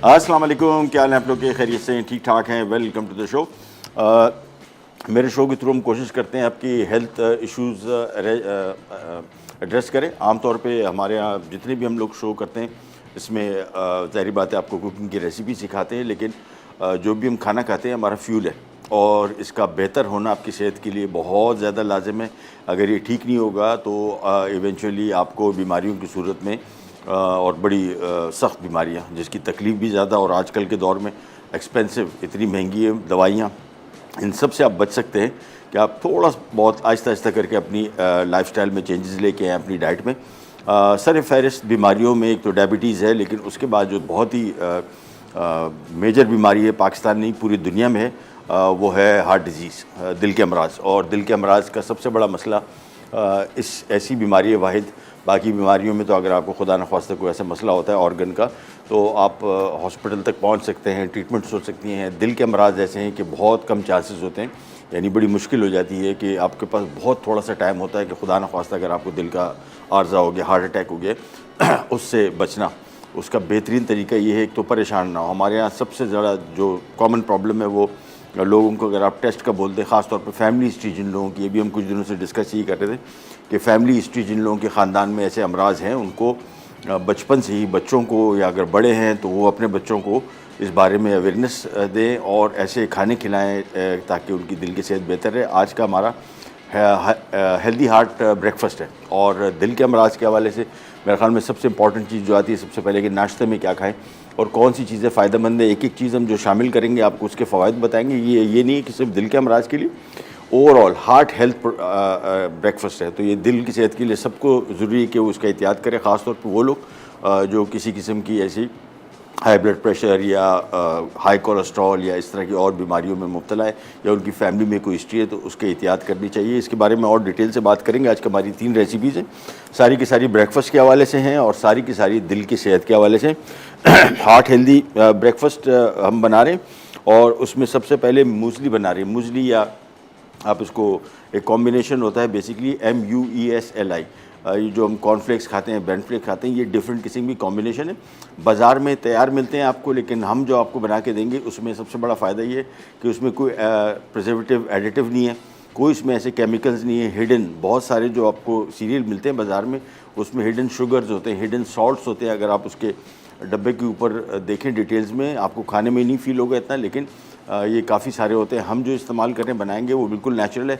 अस्सलाम वालेकुम, क्या हाल है आप लोग के? खैरियत से ठीक ठाक हैं? Welcome to the show. मेरे शो के थ्रू हम कोशिश करते हैं आपकी हेल्थ इश्यूज़ एड्रेस करें। आमतौर पे हमारे यहाँ जितने भी हम लोग शो करते हैं इसमें ज़ाहिर बात है आपको कुकिंग की रेसिपी सिखाते हैं, लेकिन जो भी हम खाना खाते हैं हमारा फ्यूल है और इसका बेहतर होना आपकी सेहत के लिए बहुत ज़्यादा लाजिम है। अगर ये ठीक नहीं होगा तो इवेंचुअली आपको बीमारियों की सूरत में और बड़ी सख्त बीमारियां जिसकी तकलीफ़ भी ज़्यादा और आजकल के दौर में एक्सपेंसिव, इतनी महंगी है दवाइयाँ, इन सब से आप बच सकते हैं कि आप थोड़ा बहुत आहिस्ता आहिस्ता करके अपनी लाइफस्टाइल में चेंजेस लेके आएँ अपनी डाइट में। सर फहरिस्त बीमारियों में एक तो डायबिटीज़ है, लेकिन उसके बाद जो बहुत ही मेजर बीमारी है पाकिस्तान नहीं पूरी दुनिया में है, वो है हार्ट डिज़ीज़, दिल के अमराज। और दिल के अमराज का सबसे बड़ा मसला इस ऐसी बीमारी है वाहिद, बाकी बीमारियों में तो अगर आपको खुदा न ख्वास्ता कोई ऐसा मसला होता है ऑर्गन का तो आप हॉस्पिटल तक पहुंच सकते हैं, ट्रीटमेंट हो सकती हैं। दिल के अमराज ऐसे हैं कि बहुत कम चांसेस होते हैं, यानी बड़ी मुश्किल हो जाती है कि आपके पास बहुत थोड़ा सा टाइम होता है कि खुदा न ख्वास्ता अगर आपको दिल का आर्जा हो गया, हार्ट अटैक हो गया उससे बचना। उसका बेहतरीन तरीका ये है, एक तो परेशान ना हो। हमारे यहाँ सबसे ज़्यादा जो कॉमन प्रॉब्लम है वो लोगों को अगर आप टेस्ट का बोलते हैं, ख़ासतौर पर फैमिली हिस्ट्री जिन लोगों की, ये भी हम कुछ दिनों से डिस्कस यही कर रहे थे कि फैमिली हिस्ट्री जिन लोगों के ख़ानदान में ऐसे अमराज हैं उनको बचपन से ही बच्चों को, या अगर बड़े हैं तो वो अपने बच्चों को इस बारे में अवेयरनेस दें और ऐसे खाने खिलाएं ताकि उनकी दिल की सेहत बेहतर रहे। आज का हमारा हेल्दी हार्ट ब्रेकफास्ट है और दिल के अमराज के हवाले से मेरे ख्याल में सबसे इंपॉर्टेंट चीज़ जो आती है सबसे पहले कि नाश्ते में क्या खाएं और कौन सी चीज़ें फ़ायदेमंद है। एक एक चीज़ हम जो शामिल करेंगे आपको उसके फ़वाइद बताएंगे। ये नहीं है कि सिर्फ दिल के अमराज के लिए, ओवरऑल हार्ट हेल्थ ब्रेकफास्ट है। तो ये दिल की सेहत के लिए सबको ज़रूरी है कि वो उसका एहतियात करें, ख़ासतौर पर वो लोग जो किसी किस्म की ऐसी हाई ब्लड प्रेशर या हाई कोलेस्ट्रॉल या इस तरह की और बीमारियों में मुब्तला है या उनकी फैमिली में कोई हिस्ट्री है तो उसके एहतियात करनी चाहिए। इसके बारे में और डिटेल से बात करेंगे। आज की हमारी 3 रेसिपीज़ हैं, सारी की सारी ब्रेकफास्ट के हवाले से हैं और सारी की सारी दिल की सेहत के हवाले से। हार्ट हेल्दी ब्रेकफास्ट हम बना रहे हैं और उसमें सबसे पहले मूसली बना रहे हैं। मूसली या आप इसको एक कॉम्बिनेशन होता है बेसिकली MUESLI, ये जो हम कॉर्नफ्लेक्स खाते हैं, ब्रेडफ्लेक्स खाते हैं, ये डिफरेंट किस्म की कॉम्बिनेशन है। बाज़ार में तैयार मिलते हैं आपको, लेकिन हम जो आपको बना के देंगे उसमें सबसे बड़ा फ़ायदा ये कि उसमें कोई प्रिजर्वेटिव एडिटिव नहीं है, कोई इसमें ऐसे केमिकल्स नहीं है हिडन। बहुत सारे जो आपको सीरियल मिलते हैं बाज़ार में उसमें हिडन शुगर्स होते हैं, हिडन सॉल्ट्स होते हैं। अगर आप उसके डब्बे के ऊपर देखें डिटेल्स में आपको खाने में नहीं फील होगा इतना, लेकिन ये काफ़ी सारे होते हैं। हम जो इस्तेमाल करें बनाएंगे वो बिल्कुल नेचुरल है,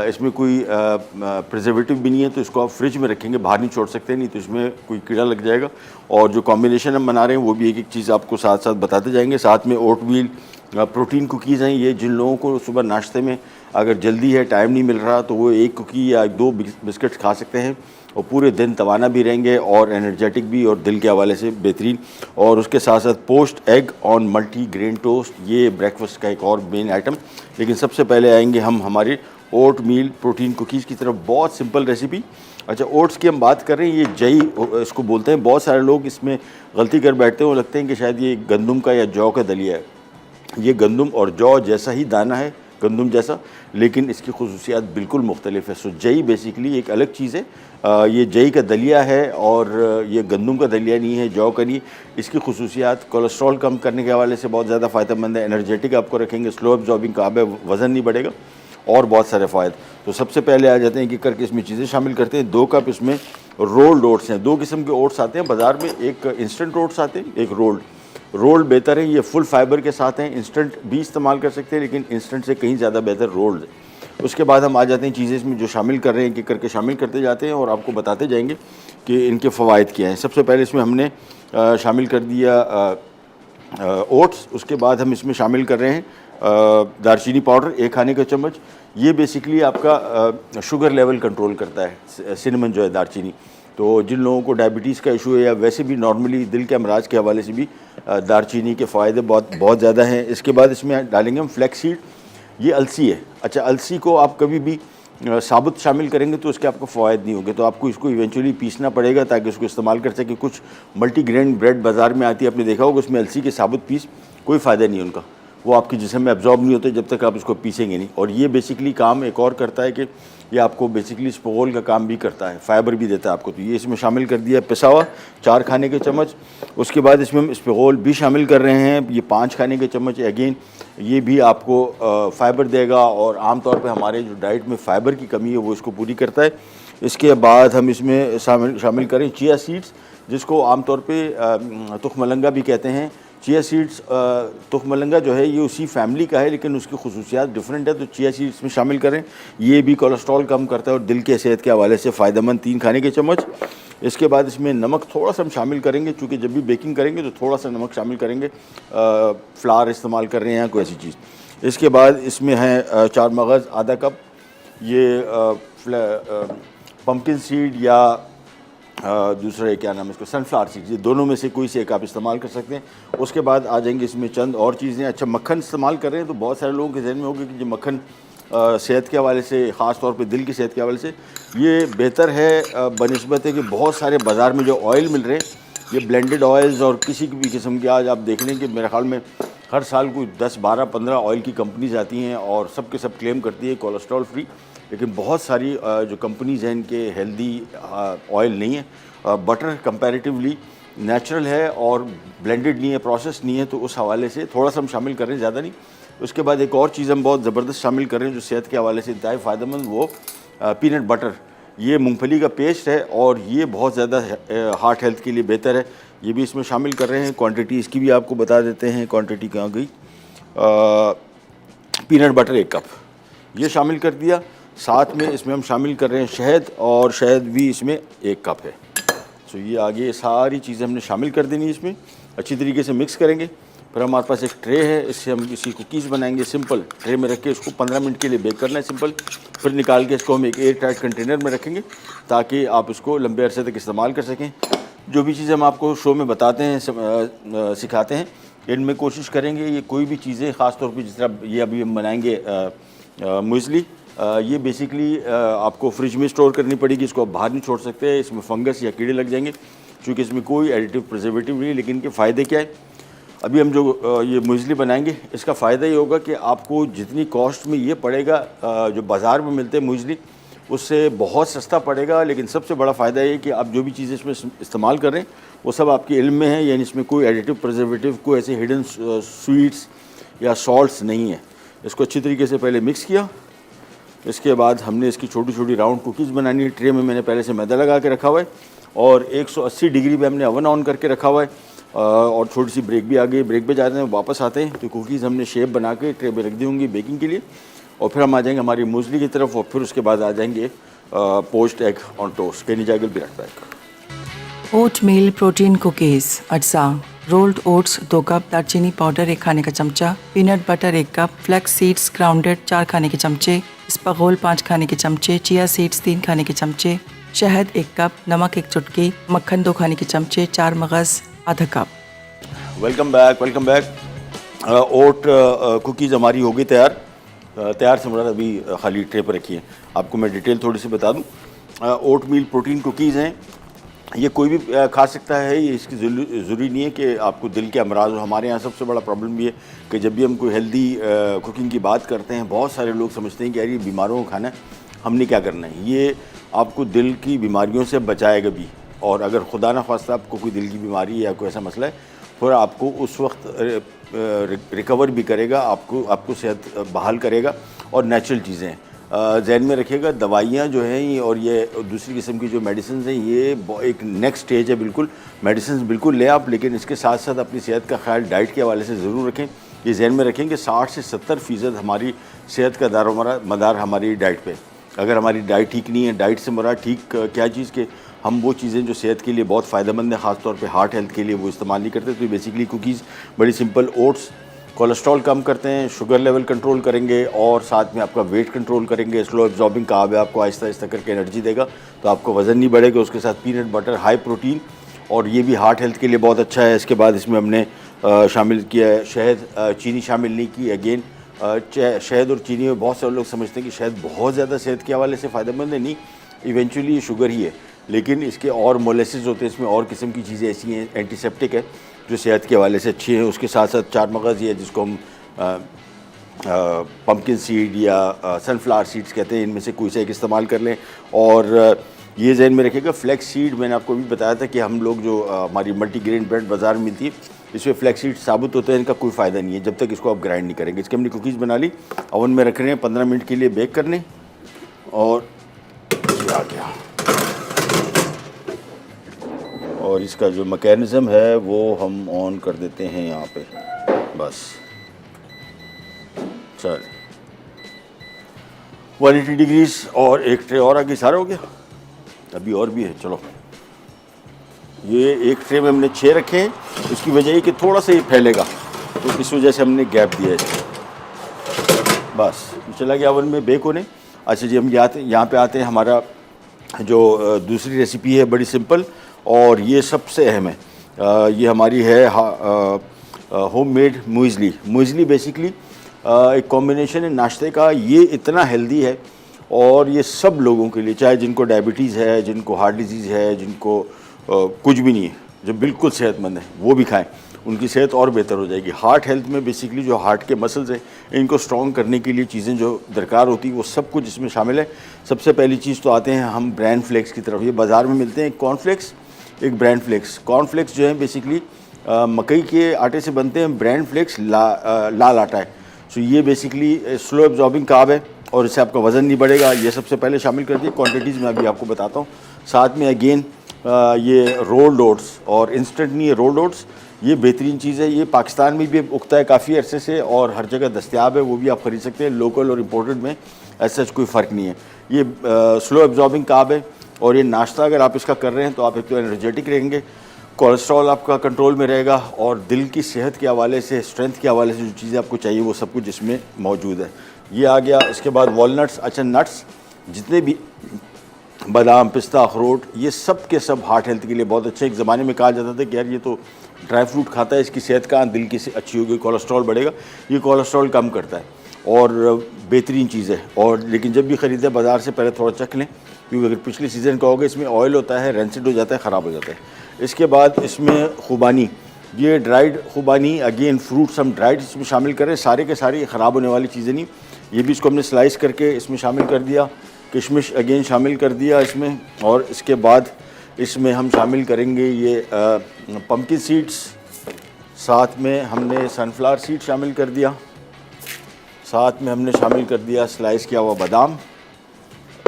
इसमें कोई प्रिजर्वेटिव भी नहीं है, तो इसको आप फ्रिज में रखेंगे, बाहर नहीं छोड़ सकते, नहीं तो इसमें कोई कीड़ा लग जाएगा। और जो कॉम्बिनेशन हम बना रहे हैं वो भी एक एक चीज़ आपको साथ साथ बताते जाएंगे। साथ में ओटमील प्रोटीन कुकीज़ हैं, ये जिन लोगों को सुबह नाश्ते में अगर जल्दी है, टाइम नहीं मिल रहा, तो वो 1 कुकी या 2 बिस्किट्स खा सकते हैं और पूरे दिन तवाना भी रहेंगे और एनर्जेटिक भी और दिल के हवाले से बेहतरीन। और उसके साथ साथ post egg on multi grain toast, ये ब्रेकफास्ट का एक और मेन आइटम। लेकिन सबसे पहले आएंगे हम हमारे ओट मील प्रोटीन कुकीज़ की तरफ। बहुत सिंपल रेसिपी। अच्छा, ओट्स की हम बात कर रहे हैं, ये जई इसको बोलते हैं। बहुत सारे लोग इसमें गलती कर बैठते हैं, वो लगते हैं कि शायद ये गंदम का या जौ का दलिया है। ये गंदम और जौ जैसा ही दाना है, गंदम जैसा, लेकिन इसकी खुसूसियात बिल्कुल मुख्तलिफ है। सो जई बेसिकली एक अलग चीज़ है, ये जई का दलिया है और ये गंदम का दलिया नहीं है, जौ का नहीं। इसकी खुसूसियात कोलेस्ट्रॉल कम करने के हवाले से बहुत ज़्यादा फ़ायदेमंद है, एनर्जेटिक आपको रखेंगे, स्लो एब्जॉर्बिंग कार्ब है, वज़न नहीं बढ़ेगा और बहुत सारे फ़ायदे। तो सबसे पहले आ जाते हैं कि करके इसमें चीज़ें शामिल करते हैं। 2 कप इसमें रोल्ड ओट्स हैं। 2 किस्म के ओट्स आते हैं बाज़ार में, एक इंस्टेंट ओट्स आते हैं, एक रोल्ड बेहतर है। ये फुल फाइबर के साथ हैं, इंस्टेंट भी इस्तेमाल कर सकते हैं लेकिन इंस्टेंट से कहीं ज़्यादा बेहतर रोल्ड है। उसके बाद हम आ जाते हैं चीज़ें इसमें जो शामिल कर रहे हैं, कि करके शामिल करते जाते हैं और आपको बताते जाएंगे कि इनके फ़वाइद क्या हैं। सबसे पहले इसमें हमने शामिल कर दिया ओट्स। उसके बाद हम इसमें शामिल कर रहे हैं दारचीनी पाउडर, 1 खाने का चम्मच। ये बेसिकली आपका शुगर लेवल कंट्रोल करता है, सिनेमन जो है दारचीनी। तो जिन लोगों को डायबिटीज़ का इशू है या वैसे भी नॉर्मली दिल के अमराज के हवाले से भी दारचीनी के फ़ायदे बहुत ज़्यादा हैं। इसके बाद इसमें डालेंगे हम फ्लैक्स सीड, ये अलसी है। अच्छा, अलसी को आप कभी भी साबुत शामिल करेंगे तो उसके आपको फ़वायद नहीं होंगे, तो आपको इसको इवेंचुअली पीसना पड़ेगा ताकि उसको इस्तेमाल कर सके। कुछ मल्टीग्रेन ब्रेड बाज़ार में आती है, आपने देखा होगा, उसमें अलसी के साबुत पीस कोई फ़ायदा नहीं है उनका, वो आपके जिस्म में एब्जॉर्ब नहीं होते जब तक आप उसको पीसेंगे नहीं। और ये बेसिकली काम एक और करता है कि ये आपको बेसिकली स्पोगोल का काम भी करता है, फाइबर भी देता है आपको। तो ये इसमें शामिल कर दिया पिसा हुआ 4 खाने के चम्मच। उसके बाद इसमें हम स्पोगोल भी शामिल कर रहे हैं, ये 5 खाने के चम्मच। अगेन ये भी आपको फाइबर देगा और आमतौर पर हमारे जो डाइट में फ़ाइबर की कमी है वो इसको पूरी करता है। इसके बाद हम इसमें शामिल करें चिया सीड्स, जिसको आमतौर पे तुखमलंगा भी कहते हैं। चिया सीड्स, तुखमलंगा जो है ये उसी फैमिली का है लेकिन उसकी खुसूसियात डिफरेंट है, तो चिया सीड्स में शामिल करें। ये भी कोलेस्ट्रॉल कम करता है और दिल के सेहत के हवाले से फ़ायदेमंद 3 खाने के चम्मच। इसके बाद इसमें नमक थोड़ा सा हम शामिल करेंगे, चूँकि जब भी बेकिंग करेंगे तो थोड़ा सा नमक शामिल करेंगे, फ्लावर इस्तेमाल कर रहे हैं कोई ऐसी चीज़। इसके बाद इसमें है 4 मगज़ आधा कप, ये पम्पकिन सीड या दूसरे क्या नाम है इसको, सनफ्लावर सीड्स, ये दोनों में से कोई से एक आप इस्तेमाल कर सकते हैं। उसके बाद आ जाएंगे इसमें चंद और चीज़ें। अच्छा, मक्खन इस्तेमाल कर रहे हैं तो बहुत सारे लोगों के जहन में होगा कि जो मक्खन सेहत के हवाले से, ख़ास तौर पे दिल की सेहत के हवाले से ये बेहतर है बनिस्बत है कि बहुत सारे बाज़ार में जो ऑयल मिल रहे हैं ये ब्लेंडेड ऑयल्स और किसी भी किस्म के, आज आप देख लें कि मेरे ख्याल में हर साल कोई 10, 12, 15 ऑयल की कंपनीज आती हैं और सब के सब क्लेम करती है कोलेस्ट्रॉल फ्री, लेकिन बहुत सारी जो कंपनीज़ हैं इनके हेल्दी ऑयल नहीं है। बटर कंपैरेटिवली नेचुरल है और ब्लेंडेड नहीं है, प्रोसेस नहीं है, तो उस हवाले से थोड़ा सा हम शामिल कर रहे हैं, ज़्यादा नहीं। उसके बाद एक और चीज़ हम बहुत ज़बरदस्त शामिल कर रहे हैं जो सेहत के हवाले से इंतहाई फ़ायदेमंद, वो पीनट बटर। ये मूंगफली का पेस्ट है और ये बहुत ज़्यादा हार्ट हेल्थ के लिए बेहतर है, ये भी इसमें शामिल कर रहे हैं। क्वांटिटी इसकी भी आपको बता देते हैं, क्वांटिटी कहाँ गई। पीनट बटर 1 कप ये शामिल कर दिया। साथ में इसमें हम शामिल कर रहे हैं शहद, और शहद भी इसमें 1 कप है। तो ये आगे सारी चीज़ें हमने शामिल कर देनी, इसमें अच्छी तरीके से मिक्स करेंगे। फिर हमारे पास एक ट्रे है, इससे हम इसी कुकीज़ बनाएंगे। सिंपल ट्रे में रख के इसको 15 मिनट के लिए बेक करना है सिंपल। फिर निकाल के इसको हम एक एयर टाइट कंटेनर में रखेंगे ताकि आप इसको लंबे अरसे तक इस्तेमाल कर सकें। जो भी चीज़ें हम आपको शो में बताते हैं, सिखाते हैं, इनमें कोशिश करेंगे ये कोई भी चीज़ें, ख़ास तौर पे जिस तरह ये अभी हम बनाएंगे मूसली, ये बेसिकली आपको फ्रिज में स्टोर करनी पड़ेगी, इसको आप बाहर नहीं छोड़ सकते, इसमें फंगस या कीड़े लग जाएंगे, क्योंकि इसमें कोई एडिटिव प्रिजर्वेटिव नहीं है। लेकिन इनके फ़ायदे क्या है, अभी हम जो ये मूसली बनाएंगे इसका फ़ायदा ये होगा कि आपको जितनी कॉस्ट में ये पड़ेगा, जो बाज़ार में मिलते हैं मूसली, उससे बहुत सस्ता पड़ेगा। लेकिन सबसे बड़ा फ़ायदा ये कि आप जो भी चीज़ें इसमें इस्तेमाल कर रहे हैं वो सब आपके इल्म में है, यानी इसमें कोई एडिटिव प्रिजर्वेटिव, कोई ऐसे हिडन स्वीट्स या सॉल्ट्स नहीं है। इसको अच्छी तरीके से पहले मिक्स किया। इसके बाद हमने इसकी छोटी छोटी राउंड कुकीज़ बनानी है। ट्रे में मैंने पहले से मैदा लगा के रखा हुआ है और 180 डिग्री पे हमने ओवन ऑन करके रखा हुआ है। और थोड़ी सी ब्रेक भी आ गई, ब्रेक पे जाते हैं, वापस आते हैं तो कुकीज़ हमने शेप बना के ट्रे पे रख दी होंगी बेकिंग के लिए। और फिर हम आ जाएंगे हमारी मूसली की तरफ, और फिर उसके बाद आ जाएंगे पोच्ड एग ऑन टोस्ट। कैनी जागल भी रखता है। ओट मील प्रोटीन कुकीज़, अज्जा रोल्ड ओट्स 2 कप, दालचीनी पाउडर 1 खाने का चमचा, peanut butter 1 cup, flax seeds grounded 4 खाने के चमचे, स्पगोल 5 खाने के चमचे, चिया सीड्स 3 खाने के चमचे, शहद 1 कप, नमक 1 चुटकी, मक्खन 2 खाने के चमचे, 4 मगज़ आधा cup. Welcome back, welcome back. Oat cookies हमारी हो गई तैयार। तैयार से मुराद अभी खाली ट्रे पर रखी है। आपको मैं डिटेल थोड़ी सी बता दूं। ओट मील प्रोटीन कुकीज़ हैं, ये कोई भी खा सकता है, ये इसकी ज़रूरी नहीं है कि आपको दिल के अमराज हो। हमारे यहाँ सबसे बड़ा प्रॉब्लम ये है कि जब भी हम कोई हेल्दी कुकिंग की बात करते हैं, बहुत सारे लोग समझते हैं कि यार ये बीमारों को खाना है, हमने क्या करना है। ये आपको दिल की बीमारियों से बचाएगा भी, और अगर खुदा न खास्ता आपको कोई दिल की बीमारी या कोई ऐसा मसला है, फिर आपको उस वक्त रिकवर भी करेगा, आपको सेहत बहाल करेगा। और नेचुरल चीज़ें जहन में रखिएगा, दवाइयाँ जो हैं और ये दूसरी किस्म की जो मेडिसिन हैं, ये एक नेक्स्ट स्टेज है। बिल्कुल मेडिसिन बिल्कुल ले आप, लेकिन इसके साथ साथ अपनी सेहत का ख्याल डाइट के हवाले से ज़रूर रखें। ये जहन में रखें कि 60 से 70% हमारी सेहत का दारोमदार हमारी डाइट पे। अगर हमारी डाइट ठीक नहीं है, डाइट से मुराद ठीक क्या चीज़ के हम वो चीज़ें जो सेहत के लिए बहुत फ़ायदेमंद है, ख़ासतौर पे हार्ट हेल्थ के लिए, वो इस्तेमाल नहीं करते। तो बेसिकली कुकीज़ बड़ी सिंपल। ओट्स कोलेस्ट्रॉल कम करते हैं, शुगर लेवल कंट्रोल करेंगे और साथ में आपका वेट कंट्रोल करेंगे। स्लो एब्जॉर्बिंग कार्ब है, आपको आहिस्ता आहिस्ता करके एनर्जी देगा, तो आपको वज़न नहीं बढ़ेगा। उसके साथ पीनट बटर हाई प्रोटीन, और ये भी हार्ट हेल्थ के लिए बहुत अच्छा है। इसके बाद इसमें हमने शामिल किया है शहद, चीनी शामिल नहीं की। अगेन शहद और चीनी में बहुत सारे लोग समझते हैं कि शहद बहुत ज़्यादा सेहत के हवाले से फ़ायदेमंद है। नहीं, इवेंचुअली ये शुगर ही है, लेकिन इसके और मोलेसिस होते हैं, इसमें और किस्म की चीज़ें ऐसी हैं, एंटीसेप्टिक है, जो सेहत के हवाले से अच्छी हैं। उसके साथ साथ 4 मगज़ ये जिसको हम पम्पकिन सीड या सनफ्लावर सीड्स कहते हैं, इनमें से कोई सा एक इस्तेमाल कर लें। और ये जहन में रखिएगा, फ्लैक्स सीड मैंने आपको भी बताया था कि हम लोग जो हमारी मल्टीग्रेन ब्रेड बाज़ार में मिलती है, इसमें फ्लैक्स सीड साबुत होते हैं, इनका कोई फ़ायदा नहीं है जब तक इसको आप ग्राइंड नहीं करेंगे। इसकी हमने कुकीज़ बना ली, ओवन में रख रहे हैं 15 मिनट के लिए बेक करने। और ये आ गया, और इसका जो मैकेनिज़्म है वो हम ऑन कर देते हैं यहाँ पे, बस चल 180 डिग्रीज। और एक ट्रे और आगे, सारा हो गया, अभी और भी है। चलो, ये एक ट्रे में हमने 6 रखे हैं, उसकी वजह है कि थोड़ा सा ये फैलेगा, तो इस वजह से हमने गैप दिया है। बस चला गया ओवन में बेक होने। अच्छा जी, हम यहाँ पे आते हैं, हमारा जो दूसरी रेसिपी है बड़ी सिंपल और ये सबसे अहम है। ये हमारी है होममेड मुइज़ली। मुइज़ली बेसिकली एक कॉम्बिनेशन है नाश्ते का। ये इतना हेल्दी है और ये सब लोगों के लिए, चाहे जिनको डायबिटीज़ है, जिनको हार्ट डिजीज़ है, जिनको कुछ भी नहीं है, जो बिल्कुल सेहतमंद है, वो भी खाएं, उनकी सेहत और बेहतर हो जाएगी। हार्ट हेल्थ में बेसिकली जो हार्ट के मसल्स हैं, इनको स्ट्रॉन्ग करने के लिए चीज़ें जो दरकार होती है वो सब कुछ इसमें शामिल है। सबसे पहली चीज़ तो आते हैं हम ब्रांड फ्लेक्स की तरफ। ये बाज़ार में मिलते हैं, कॉर्नफ्लेक्स, एक ब्रांड फ्लेक्स। कॉर्नफ्लेक्स जो है बेसिकली मकई के आटे से बनते हैं। ब्रांड फ्लेक्स लाल आटा है। सो ये बेसिकली स्लो एब्जॉर्बिंग कार्ब है और इससे आपका वज़न नहीं बढ़ेगा। ये सबसे पहले शामिल कर दिए। क्वांटिटीज़ में अभी आपको बताता हूँ। साथ में अगेन ये रोल्ड ओट्स, और इंस्टेंट नहीं है, रोल्ड ओट्स, ये बेहतरीन चीज़ है। ये पाकिस्तान में भी उगता है काफ़ी अरसे से और हर जगह दस्तयाब है, वो भी आप ख़रीद सकते हैं। लोकल और इम्पोर्टेड में ऐसा कोई फ़र्क नहीं है। ये स्लो एब्जॉर्बिंग कार्ब है और ये नाश्ता अगर आप इसका कर रहे हैं तो आप एक तो एनर्जेटिक रहेंगे, कोलेस्ट्रॉल आपका कंट्रोल में रहेगा और दिल की सेहत के हवाले से, स्ट्रेंथ के हवाले से जो चीज़ें आपको चाहिए वो सब कुछ इसमें मौजूद है। ये आ गया। इसके बाद वॉलनट्स, अच्छा नट्स, जितने भी बादाम, पिस्ता, अखरोट, ये सब के सब हार्ट हेल्थ के लिए बहुत अच्छे। एक ज़माने में कहा जाता था कि यार ये तो ड्राई फ्रूट खाता है, इसकी सेहत का दिल की अच्छी होगी, कोलेस्ट्रॉल बढ़ेगा। ये कोलेस्ट्रॉल कम करता है और बेहतरीन चीज़ है। और लेकिन जब भी ख़रीदें बाज़ार से पहले थोड़ा चख लें, क्योंकि अगर पिछले सीज़न का होगा इसमें ऑयल होता है, रेंसिड हो जाता है, ख़राब हो जाता है। इसके बाद इसमें खुबानी, ये ड्राइड खुबानी, अगेन फ्रूट्स हम ड्राइड इसमें शामिल करें, सारे के सारे ख़राब होने वाली चीज़ें नहीं। ये भी इसको हमने स्लाइस करके इसमें शामिल कर दिया। किशमिश अगेन शामिल कर दिया इसमें। और इसके बाद इसमें हम शामिल करेंगे ये पम्पकिन सीड्स, साथ में हमने सनफ्लावर सीड शामिल कर दिया, साथ में हमने शामिल कर दिया स्लाइस किया हुआ बादाम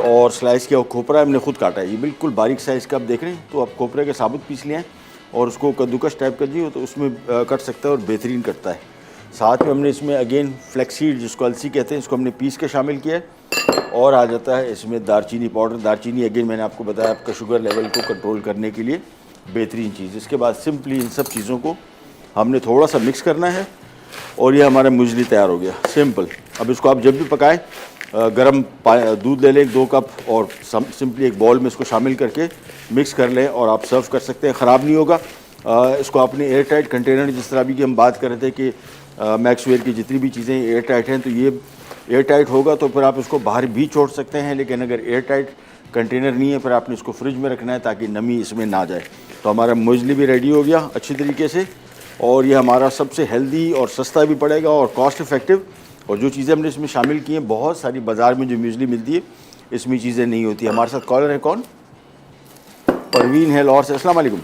और स्लाइस किया हुआ खोपरा हमने खुद काटा है। ये बिल्कुल बारीक साइज़ का आप देख रहे हैं, तो आप खोपरे के साबुत पीस लिए हैं और उसको कद्दूकस टाइप कर दिए तो उसमें कट सकता है और बेहतरीन कटता है। साथ में हमने इसमें अगेन फ्लैक्सीड, जिसको अलसी कहते हैं, इसको हमने पीस के शामिल किया है। और आ जाता है इसमें दारचीनी पाउडर। दारचीनी अगेन मैंने आपको बताया आपका शुगर लेवल को कंट्रोल करने के लिए बेहतरीन चीज़। इसके बाद सिंपली इन सब चीज़ों को हमने थोड़ा सा मिक्स करना है और ये हमारा मुजली तैयार हो गया, सिंपल। अब इसको आप जब भी पकाएं, गर्म दूध ले लें 2 कप और सिंपली एक बॉल में इसको शामिल करके मिक्स कर लें और आप सर्व कर सकते हैं, ख़राब नहीं होगा। इसको आपने एयर टाइट कंटेनर, जिस तरह अभी की हम बात कर रहे थे कि मैक्सवेयर की जितनी भी चीज़ें एयर टाइट हैं, तो ये एयर टाइट होगा तो फिर आप इसको बाहर भी छोड़ सकते हैं। लेकिन अगर एयर टाइट कंटेनर नहीं है, फिर आपने इसको फ्रिज में रखना है ताकि नमी इसमें ना जाए। तो हमारा मुजली भी रेडी हो गया अच्छी तरीके से और ये हमारा सबसे हेल्दी और सस्ता भी पड़ेगा और कॉस्ट इफ़ेक्टिव। और जो चीज़ें हमने इसमें शामिल की हैं, बहुत सारी बाज़ार में जो म्यूज़ली मिलती है इसमें चीज़ें नहीं होती। हमारे साथ कॉलर है, कौन? परवीन है लाहौर से। अस्सलाम वालेकुम।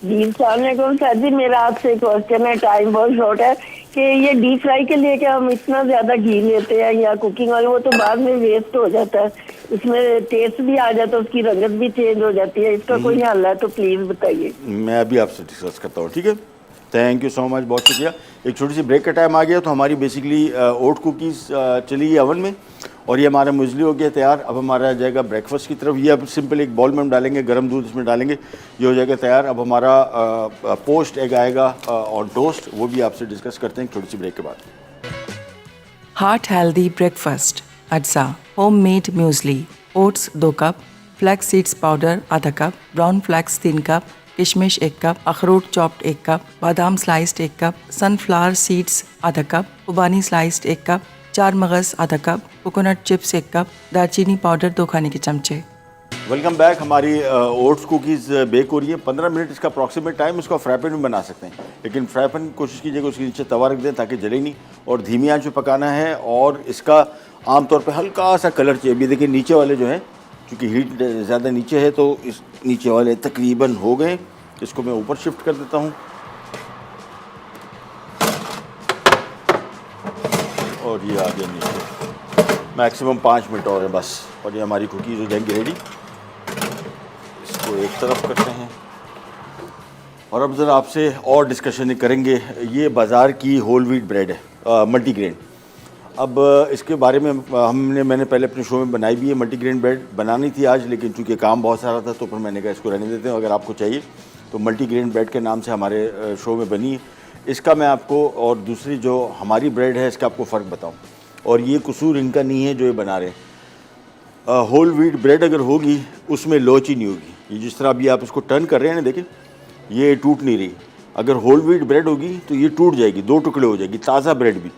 जी सलाम सर जी, मेरा आपसे क्वेश्चन है, टाइम बहुत शॉर्ट है, कि ये डीप फ्राई के लिए क्या हम इतना ज्यादा घी लेते हैं या कुकिंग ऑयल, वो तो बाद में वेस्ट हो जाता है, इसमें टेस्ट भी आ जाता है, उसकी रंगत भी चेंज हो जाती है, इसका कोई हल है तो प्लीज बताइए। मैं अभी आपसे डिस्कस करता हूँ, ठीक है? थैंक यू सो मच, बहुत शुक्रिया। एक छोटी सी ब्रेक का टाइम आ गया, तो हमारी बेसिकली ओट कुकीज़ चली गई ओवन में और ये हमारा मुजली हो गया तैयार। अब हमारा जाएगा ब्रेकफास्ट की तरफ। ये अब सिंपल एक बॉल में हम डालेंगे, गर्म दूध इसमें डालेंगे, ये हो जाएगा तैयार। अब हमारा पोस्ट एग आएगा ऑन टोस्ट, वो भी आपसे डिस्कस करते हैं छोटी सी ब्रेक के बाद। हार्ट हेल्दी ब्रेकफास्ट, अज्जा homemade muesli, oats 2 cup, flax seeds powder आधा कप, ब्राउन फ्लैक्स 3 कप, किशमिश 1 कप, अखरोट चॉप्ड 1 कप, बादाम स्लाइस्ड 1 कप, सनफ्लावर सीड्स आधा कप, खुबानी स्लाइस्ड 1 कप, 4 मगज़ आधा कप, कोकोनट चिप्स 1 कप, दालचीनी पाउडर 2 खाने के चमचे। Welcome back. हमारी ओट्स कुकीज़ बेक हो रही है। 15 मिनट इसका अप्रॉक्सीमेट टाइम। इसको फ्राई पैन में बना सकते हैं, लेकिन फ्राई पैन की कोशिश कीजिएगा उसके नीचे तवा रख दें ताकि जले नहीं, और धीमी आंच पे पकाना है। और इसका आमतौर पे हल्का सा कलर चाहिए। अभी देखिए नीचे वाले जो हैं, चूँकि हीट ज़्यादा नीचे है तो इस नीचे वाले तकरीबन हो गए। इसको मैं ऊपर शिफ्ट कर देता हूँ और ये आ गया नीचे। मैक्सिमम 5 मिनट और है बस, और ये हमारी कुकीज़ हो जाएंगी रेडी। इसको एक तरफ करते हैं और अब ज़रा आपसे और डिस्कशन करेंगे। ये बाज़ार की होल व्हीट ब्रेड है, मल्टीग्रेन। अब इसके बारे में मैंने पहले अपने शो में बनाई भी है। मल्टीग्रेन ब्रेड बनानी थी आज, लेकिन चूँकि काम बहुत सारा था तो फिर मैंने कहा इसको रहने देते हैं। अगर आपको चाहिए तो मल्टीग्रेन ब्रेड के नाम से हमारे शो में बनी है। इसका मैं आपको और दूसरी जो हमारी ब्रेड है इसका आपको फ़र्क बताऊं। और ये कसूर इनका नहीं है जो ये बना रहे हैं। होल व्हीट ब्रेड अगर होगी उसमें लोच ही नहीं होगी। ये जिस तरह अभी आप इसको टर्न कर रहे हैं ना, देखिए ये टूट नहीं रही। अगर होल व्हीट ब्रेड होगी तो ये टूट जाएगी, 2 टुकड़े हो जाएगी, ताज़ा ब्रेड भी।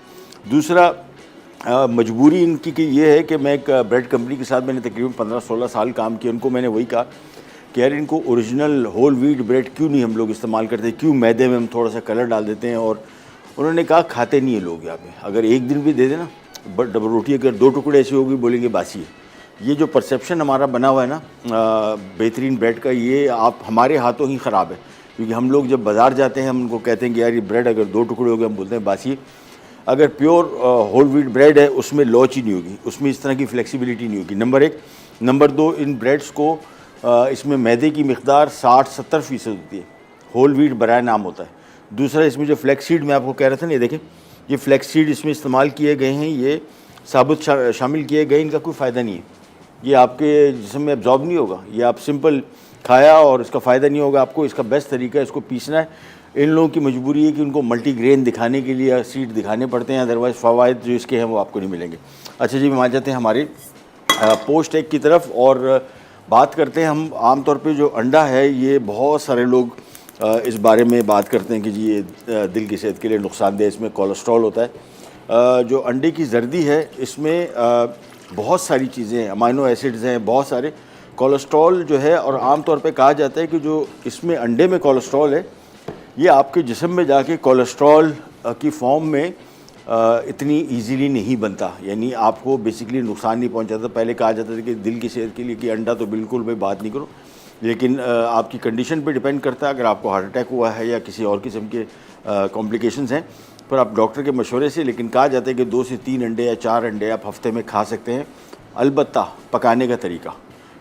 दूसरा मजबूरी इनकी कि ये है कि मैं एक ब्रेड कंपनी के साथ मैंने तकरीबन 15-16 साल काम किया। उनको मैंने वही कहा कि यार इनको ओरिजिनल होल व्हीट ब्रेड क्यों नहीं हम लोग इस्तेमाल करते, क्यों मैदे में हम थोड़ा सा कलर डाल देते हैं। और उन्होंने कहा खाते नहीं है लोग यहाँ पे। अगर एक दिन भी दे देना बट डबल रोटी अगर 2 टुकड़े ऐसी होगी बोलेंगे बासी है। ये जो परसेप्शन हमारा बना हुआ है ना बेहतरीन ब्रेड का, ये आप हमारे हाथों ही ख़राब है। क्योंकि हम लोग जब बाज़ार जाते हैं हम उनको कहते हैं कि यार ये ब्रेड अगर 2 टुकड़े हो गए हम बोलते हैं बासी है। अगर प्योर होल व्हीट ब्रेड है उसमें लोच ही नहीं होगी, उसमें इस तरह की फ्लेक्सिबिलिटी नहीं होगी, नंबर 1। नंबर 2, इन ब्रेड्स को इसमें मैदे की मिक़दार 60-70% होती है। होल व्हीट बराए नाम होता है। दूसरा, इसमें जो फ्लैक्स सीड मैं आपको कह रहा था ना, ये देखें ये फ्लैक्स सीड इसमें इस्तेमाल किए गए हैं, ये साबुत शामिल किए गए। इनका कोई फ़ायदा नहीं है, ये आपके जिस्म में एब्जॉर्ब नहीं होगा। ये आप सिंपल खाया और इसका फ़ायदा नहीं होगा आपको। इसका बेस्ट तरीका है इसको पीसना है। इन लोगों की मजबूरी है कि उनको मल्टीग्रेन दिखाने के लिए सीड दिखाने पड़ते हैं, अदरवाइज़ फ़वाइद जो इसके हैं वो आपको नहीं मिलेंगे। अच्छा जी, हम आ जाते हैं हमारी पोस्ट एग की तरफ और बात करते हैं। हम आमतौर पे जो अंडा है, ये बहुत सारे लोग इस बारे में बात करते हैं कि जी ये दिल की सेहत के लिए नुकसानदेह, इसमें कोलेस्ट्रॉल होता है। जो अंडे की जर्दी है इसमें बहुत सारी चीज़ें हैं, अमाइनो एसिड्स हैं बहुत सारे। कोलेस्ट्रॉल जो है, और आमतौर पे कहा जाता है कि जो इसमें अंडे में कोलेस्ट्रॉल है ये आपके जिस्म में जाके कोलेस्ट्रॉल की फॉर्म में इतनी इजीली नहीं बनता, यानी आपको बेसिकली नुकसान नहीं पहुंचाता। पहले कहा जाता था कि दिल की सेहत के लिए कि अंडा तो बिल्कुल भाई बात नहीं करो, लेकिन आपकी कंडीशन पे डिपेंड करता है। अगर आपको हार्ट अटैक हुआ है या किसी और किस्म के कॉम्प्लिकेशंस हैं फिर आप डॉक्टर के मशवरे से, लेकिन कहा जाता है कि 2 से 3 अंडे या 4 अंडे आप हफ्ते में खा सकते हैं। अलबत्ता पकाने का तरीका,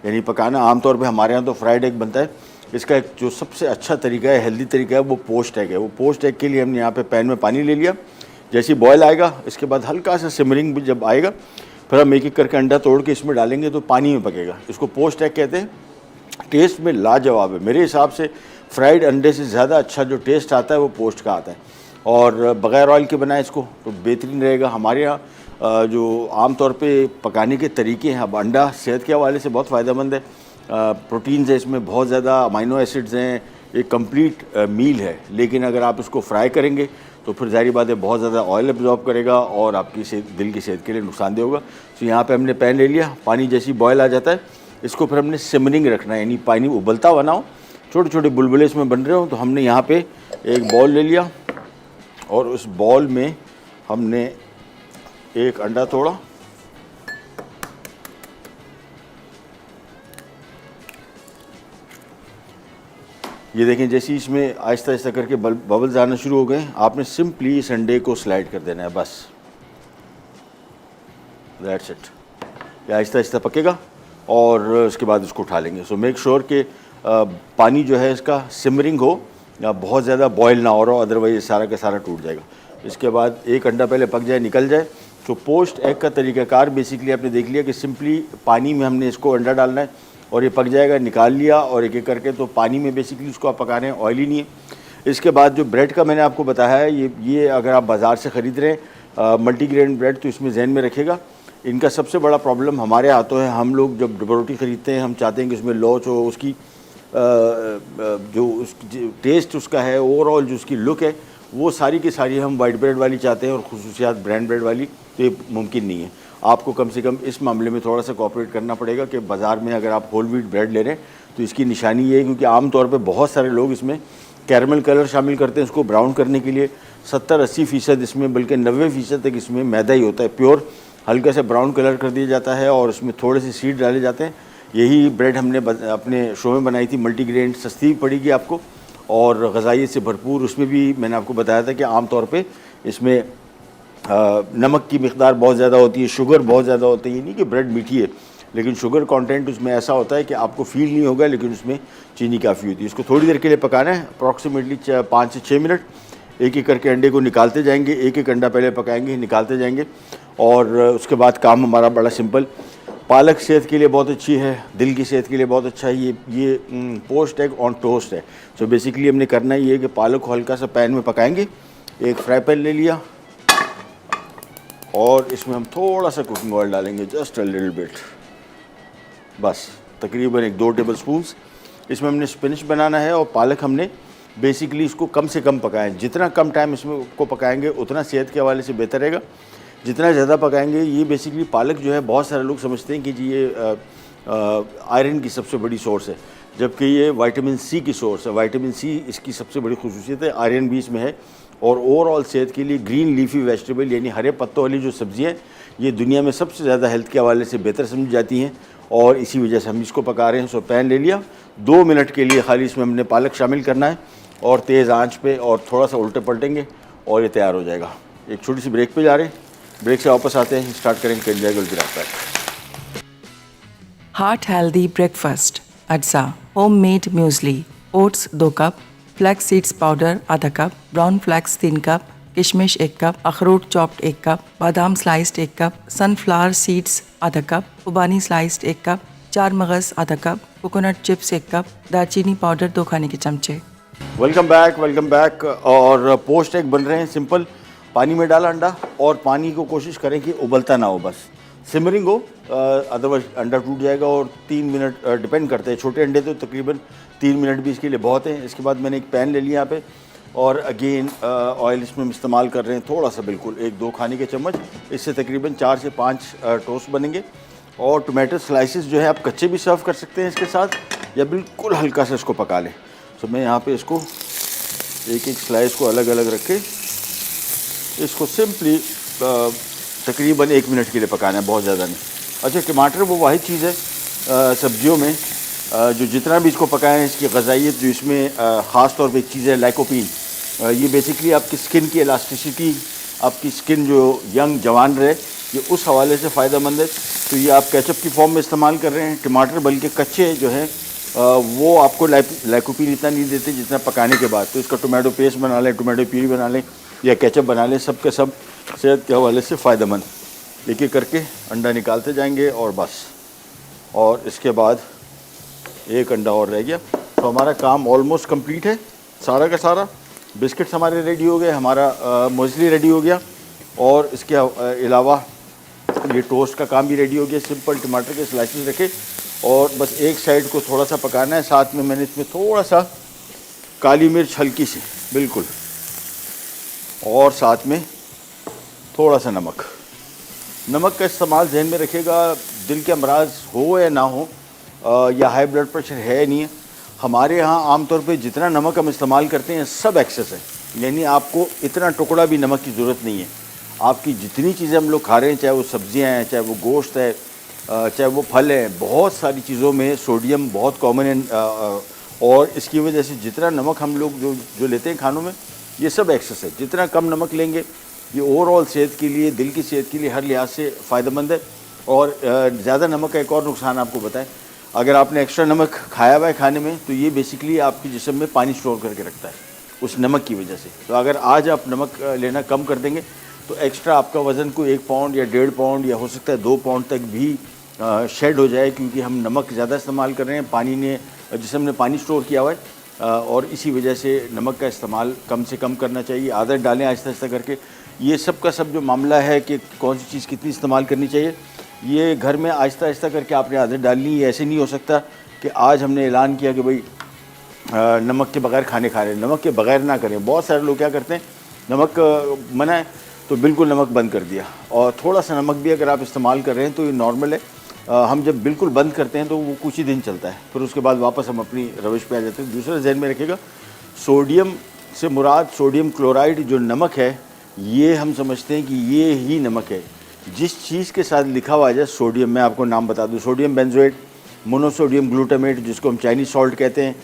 यानी पकाना आमतौर पर हमारे यहाँ तो फ्राइड एग बनता है। इसका एक जो सबसे अच्छा तरीका है, हेल्दी तरीका है, वो पोस्ट एग है। वो पोस्ट एग के लिए हमने यहाँ पे पैन में पानी ले लिया। जैसे बॉयल आएगा इसके बाद हल्का सा सिमरिंग भी जब आएगा फिर हम एक करके अंडा तोड़ के इसमें डालेंगे तो पानी में पकेगा। इसको पोस्ट एग कहते हैं। टेस्ट में लाजवाब है मेरे हिसाब से। फ्राइड अंडे से ज़्यादा अच्छा जो टेस्ट आता है वो पोस्ट का आता है, और बग़ैर ऑयल के बनाए इसको तो बेहतरीन रहेगा। हमारे यहाँ जो आमतौर पे पकाने के तरीके हैं, अब अंडा सेहत के हवाले से बहुत फ़ायदेमंद है। प्रोटीन्स है इसमें बहुत ज़्यादा, अमाइनो एसिड्स हैं, एक कंप्लीट मील है। लेकिन अगर आप इसको फ्राई करेंगे तो फिर ज़ाहिर बात है बहुत ज़्यादा ऑयल एब्जॉर्ब करेगा और आपकी दिल की सेहत के लिए नुकसानदेह होगा। तो यहाँ पे हमने पैन ले लिया, पानी जैसी बॉयल आ जाता है इसको फिर हमने सिमरिंग रखना है, यानी पानी उबलता हुआ ना हो, छोटे छोटे बुलबुले इसमें बन रहे हो। तो हमने यहाँ पे एक बॉल ले लिया और उस बॉल में हमने एक अंडा तोड़ा, ये देखें जैसे इसमें आहिस्ता आहिस्ता करके बबल्स आना शुरू हो गए। आपने सिंपली इस अंडे को स्लाइड कर देना है, बस दैट्स इट। ये आहिस्ता आहिस्ता पकेगा और उसके बाद इसको उठा लेंगे। सो मेक श्योर कि पानी जो है इसका सिमरिंग हो, या बहुत ज़्यादा बॉयल ना हो रहा हो, अदरवाइज सारा का सारा टूट जाएगा। इसके बाद एक अंडा पहले पक जाए, निकल जाए। तो पोस्ट एग का तरीक़ाकार बेसिकली आपने देख लिया कि सिंपली पानी में हमने इसको अंडा डालना है और ये पक जाएगा, निकाल लिया और एक एक करके। तो पानी में बेसिकली उसको आप पका रहे हैं, ऑयली नहीं है। इसके बाद जो ब्रेड का मैंने आपको बताया है, ये अगर आप बाज़ार से ख़रीद रहे हैं मल्टीग्रेन ब्रेड, तो इसमें जहन में रखिएगा इनका सबसे बड़ा प्रॉब्लम हमारे हाथों है। हम लोग जब डबल रोटी ख़रीदते हैं हम चाहते हैं कि उसमें लोच हो, उसकी जो उसकी टेस्ट उसका है, ओवरऑल जो उसकी लुक है, वो सारी की सारी हम वाइट ब्रेड वाली चाहते हैं और खुसूसियात ब्राउन ब्रेड वाली, तो ये मुमकिन नहीं है। आपको कम से कम इस मामले में थोड़ा सा कोऑपरेट करना पड़ेगा कि बाज़ार में अगर आप होल व्हीट ब्रेड ले रहे हैं तो इसकी निशानी ये है, क्योंकि आमतौर पे बहुत सारे लोग इसमें कैरमल कलर शामिल करते हैं इसको ब्राउन करने के लिए। 70-80% इसमें, बल्कि 90% तक इसमें मैदा ही होता है प्योर, हल्का सा ब्राउन कलर कर दिया जाता है और उसमें थोड़े से सीड डाले जाते हैं। यही ब्रेड हमने अपने शो में बनाई थी, मल्टीग्रेन, सस्ती भी पड़ेगी आपको और ग़ज़ाइयत से भरपूर। उसमें भी मैंने आपको बताया था कि आमतौर पे इसमें नमक की मिक़दार बहुत ज़्यादा होती है, शुगर बहुत ज़्यादा होती है। ये नहीं कि ब्रेड मीठी है, लेकिन शुगर कंटेंट उसमें ऐसा होता है कि आपको फील नहीं होगा, लेकिन उसमें चीनी काफ़ी होती है। इसको थोड़ी देर के लिए पकाना है, अप्रॉक्सीमेटली 5 से 6 मिनट। एक एक करके अंडे को निकालते जाएंगे, एक एक अंडा पहले पकाएंगे, निकालते जाएंगे और उसके बाद काम हमारा बड़ा सिंपल। पालक सेहत के लिए बहुत अच्छी है, दिल की सेहत के लिए बहुत अच्छा है। ये पोस्ट एग ऑन टोस्ट है। सो बेसिकली हमने करना ये है कि पालक को हल्का सा पैन में पकाएंगे। एक फ्राई पैन ले लिया और इसमें हम थोड़ा सा कुकिंग ऑयल डालेंगे, जस्ट अ लिटिल बिट, बस तकरीबन 1-2 टेबल स्पून्स। इसमें हमने स्पिनच बनाना है और पालक हमने बेसिकली इसको कम से कम पकाएं। जितना कम टाइम इसमें को पकाएंगे उतना सेहत के हवाले से बेहतर रहेगा। जितना ज़्यादा पकाएंगे, ये बेसिकली पालक जो है बहुत सारे लोग समझते हैं कि जी ये आयरन की सबसे बड़ी सोर्स है, जबकि ये विटामिन सी की सोर्स है। विटामिन सी इसकी सबसे बड़ी खुसूसियत है, आयरन भी इसमें है। और ओवरऑल सेहत के लिए ग्रीन लीफी वेजिटेबल यानी हरे पत्तों वाली जो सब्जियाँ ये दुनिया में सबसे ज़्यादा हेल्थ के हवाले से बेहतर समझी जाती हैं और इसी वजह से हम इसको पका रहे हैं। सो पैन ले लिया, 2 मिनट के लिए खाली इसमें हमने पालक शामिल करना है और तेज़ आंच पे और थोड़ा सा उल्टे पलटेंगे और ये तैयार हो जाएगा। एक छोटी सी ब्रेक पे जा रहे हैं, ब्रेक से वापस आते हैं, स्टार्ट करेंगे कर जाएगा उल्टी रास्ता है। हार्ट हेल्दी ब्रेकफास्ट अज्जा homemade muesli, oats 2 cup, flax seeds powder आधा कप, ब्राउन फ्लैक्स 3 कप, किशमिश 1 कप, अखरोट चॉप्ड 1 कप, बादाम स्लाइस्ड 1 कप, सनफ्लावर सीड्स आधा कप, खुबानी स्लाइस्ड 1 कप, 4 मगज़ आधा कप, कोकोनट चिप्स 1 कप, दालचीनी पाउडर 2 खाने के चमचे। Welcome back. और पोस्ट एग बन रहे हैं सिंपल। पानी में डाला अंडा और पानी को कोशिश करें कि उबलता ना हो, बस सिमरिंग हो, अदरवाइज अंडा टूट जाएगा। और 3 मिनट डिपेंड करते हैं, छोटे अंडे तो तकरीबन 3 मिनट भी इसके लिए बहुत हैं। इसके बाद मैंने एक पैन ले लिया यहाँ पे और अगेन ऑयल इसमें हम इस्तेमाल कर रहे हैं थोड़ा सा, बिल्कुल 1-2 खाने के चम्मच। इससे तकरीबन 4 से 5 टोस्ट बनेंगे। और टोमेटो स्लाइसेस जो है आप कच्चे भी सर्व कर सकते हैं इसके साथ, या बिल्कुल हल्का सा इसको पका लें। तो मैं यहाँ पे इसको एक स्लाइस को अलग अलग रख के इसको सिंपली तकरीबन 1 मिनट के लिए पकाना है, बहुत ज़्यादा नहीं। अच्छा, टमाटर वो वाहिद चीज़ है सब्जियों में जो जितना भी इसको पकाएं, इसकी ग़ज़ाइयत जो इसमें ख़ास तौर पे एक चीज़ है लाइकोपीन। ये बेसिकली आपकी स्किन की इलास्टिसिटी, आपकी स्किन जो यंग जवान रहे, ये उस हवाले से फ़ायदेमंद है। तो ये आप केचप की फॉर्म में इस्तेमाल कर रहे हैं। टमाटर बल्कि कच्चे जो हैं वो आपको लाइकोपीन इतना नहीं देते जितना पकाने के बाद। तो इसका टोमेटो पेस्ट बना लें, टोमेटो प्यूरी बना लें या केचप बना लें, सब के सब सेहत के हवाले से फ़ायदेमंद। एक एक करके अंडा निकालते जाएंगे और बस, और इसके बाद एक अंडा और रह गया। तो हमारा काम ऑलमोस्ट कंप्लीट है सारा का सारा। बिस्किट्स हमारे रेडी हो गए, हमारा मूसली रेडी हो गया और इसके अलावा ये टोस्ट का काम भी रेडी हो गया। सिंपल टमाटर के स्लाइसेस रखे और बस एक साइड को थोड़ा सा पकाना है। साथ में मैंने इसमें थोड़ा सा काली मिर्च हल्की सी बिल्कुल, और साथ में थोड़ा सा नमक का इस्तेमाल जहन में रखिएगा। दिल के अमराज हो या ना हो या हाई ब्लड प्रेशर है नहीं है, हमारे यहाँ आमतौर पे जितना नमक हम इस्तेमाल करते हैं सब एक्सेस है। यानी आपको इतना टुकड़ा भी नमक की ज़रूरत नहीं है। आपकी जितनी चीज़ें हम लोग खा रहे हैं, चाहे वो सब्जियां हैं, चाहे वो गोश्त है, चाहे वो फल हैं, बहुत सारी चीज़ों में सोडियम बहुत कॉमन है। और इसकी वजह से जितना नमक हम लोग जो लेते हैं खानों में, ये सब एक्सेस है। जितना कम नमक लेंगे ये ओवरऑल सेहत के लिए, दिल की सेहत के लिए, हर लिहाज से फ़ायदेमंद है। और ज़्यादा नमक का एक और नुकसान आपको बताएं, अगर आपने एक्स्ट्रा नमक खाया हुआ है खाने में, तो ये बेसिकली आपके जिस्म में पानी स्टोर करके रखता है उस नमक की वजह से। तो अगर आज आप नमक लेना कम कर देंगे तो एक्स्ट्रा आपका वज़न को 1 पाउंड या 1.5 पाउंड या हो सकता है 2 पाउंड तक भी शेड हो जाए, क्योंकि हम नमक ज़्यादा इस्तेमाल कर रहे हैं। पानी ने, जिस्म ने पानी स्टोर किया हुआ है और इसी वजह से नमक का इस्तेमाल कम से कम करना चाहिए। आदत डालें आहिस्ता आहिस्ता करके। ये सब का सब जो मामला है कि कौन सी चीज़ कितनी इस्तेमाल करनी चाहिए, ये घर में आहिस्ता आहिस्ता करके आपने आदत डालनी है। ऐसे नहीं हो सकता कि आज हमने ऐलान किया कि भाई नमक के बगैर खाने खा रहे हैं। नमक के बगैर ना करें। बहुत सारे लोग क्या करते हैं, नमक मना है तो बिल्कुल नमक बंद कर दिया। और थोड़ा सा नमक भी अगर आप इस्तेमाल कर रहे हैं तो ये नॉर्मल है। हम जब बिल्कुल बंद करते हैं तो वो कुछ ही दिन चलता है, फिर उसके बाद वापस हम अपनी रविश पे आ जाते हैं। दूसरा जहन में रखिएगा, सोडियम से मुराद सोडियम क्लोराइड जो नमक है, ये हम समझते हैं कि ये ही नमक है। जिस चीज़ के साथ लिखा हुआ है सोडियम, मैं आपको नाम बता दूं, सोडियम बेंजोएट, मोनोसोडियम ग्लूटामेट जिसको हम चाइनीज सॉल्ट कहते हैं,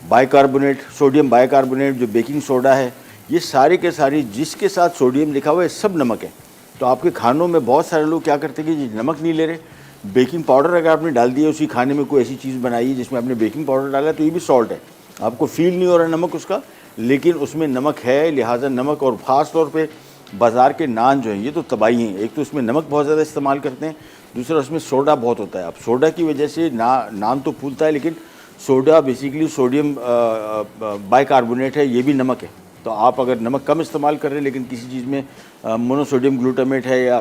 बाइकार्बोनेट, सोडियम बाइकार्बोनेट जो बेकिंग सोडा है, ये सारे के सारे जिसके साथ सोडियम लिखा हुआ है सब नमक है। तो आपके खानों में बहुत सारे लोग क्या करते हैं कि जी नमक नहीं ले रहे, बेकिंग पाउडर अगर आपने डाल दिया उसी खाने में, कोई ऐसी चीज़ बनाई है जिसमें आपने बेकिंग पाउडर डाला है, तो ये भी सॉल्ट है, आपको फील नहीं हो रहा नमक उसका, लेकिन उसमें नमक है, लिहाजा नमक। और ख़ास तौर पे बाज़ार के नान जो हैं ये तो तबाही हैं। एक तो उसमें नमक बहुत ज़्यादा इस्तेमाल करते हैं, दूसरा उसमें सोडा बहुत होता है। अब सोडा की वजह से नान तो फूलता है, लेकिन सोडा बेसिकली सोडियम बाइकार्बोनेट है, ये भी नमक है। तो आप अगर नमक कम इस्तेमाल कर रहे हैं लेकिन किसी चीज़ में मोनोसोडियम ग्लूटामेट है या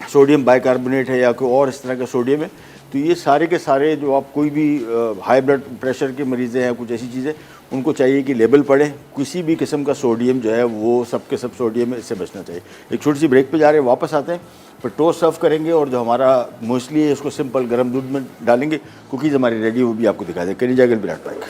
सोडियम बाइकार्बोनेट है या कोई और इस तरह का सोडियम है, तो ये सारे के सारे जो आप कोई भी हाई ब्लड प्रेशर के मरीज़ हैं या कुछ ऐसी चीज़ें, उनको चाहिए कि लेबल पढ़ें, किसी भी किस्म का सोडियम जो है वो सब के सब सोडियम है, इससे बचना चाहिए। एक छोटी सी ब्रेक पे जा रहे हैं, वापस आते हैं, फिर टोस्ट सर्व करेंगे और जो हमारा मोस्टली है उसको सिंपल गर्म दूध में डालेंगे, कुकीज़ हमारी रेडी, वो भी आपको दिखा दें। कहीं जाएगा विराट पैक।